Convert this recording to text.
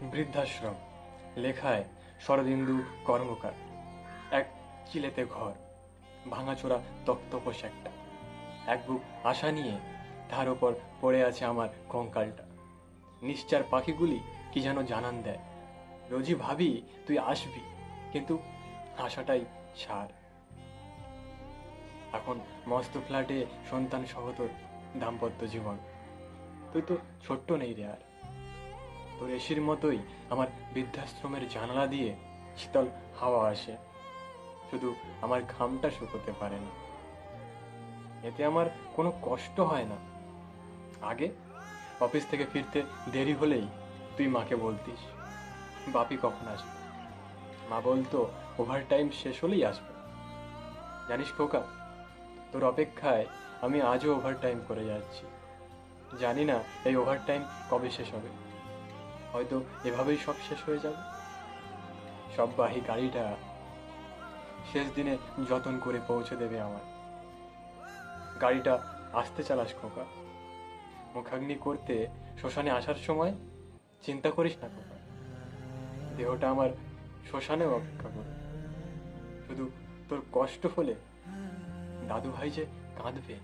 বৃদ্ধাশ্রম, লেখায় শরদিন্দু কর্মকার। এক চিলেতে ঘর, ভাঙাচোরা তক্তপোষ একটা। এক বুক আশা নিয়ে তার ওপর পড়ে আছে আমার কঙ্কালটা। নিশ্চার পাখিগুলি কি যেন জানান দেয়, রোজই ভাবি তুই আসবি, কিন্তু আশাটাই সার। এখন মস্ত ফ্ল্যাটে সন্তান সহ তোর দাম্পত্য জীবন, তুই তো ছোট্ট নেই রে আর। তোর এসির মতোই আমার বৃদ্ধাশ্রমের জানালা দিয়ে শীতল হাওয়া আসে, শুধু আমার ঘামটা শুকোতে পারে না। এতে আমার কোনো কষ্ট হয় না। আগে অফিস থেকে ফিরতে দেরি হলেই তুই মাকে বলতিস, বাপি কখন আসবে। মা বলতো ওভারটাইম শেষ হলেই আসবে। জানিস খোকা, তোর অপেক্ষায় আমি আজও ওভারটাইম করে যাচ্ছি। জানি না এই ওভারটাইম কবে শেষ হবে, হয়তো এভাবেই সব শেষ হয়ে যাবে। সববাহী গাড়িটা শেষ দিনে যতন করে পৌঁছে দেবে আমার। গাড়িটা আস্তে চালাস খোকা, মুখাগ্নি করতে শ্মশানে আসার সময় চিন্তা করিস না খোকা। দেহটা আমার শ্মশানেও অপেক্ষা করবে। শুধু তোর কষ্ট হলে দাদু ভাই যে কাঁদবে।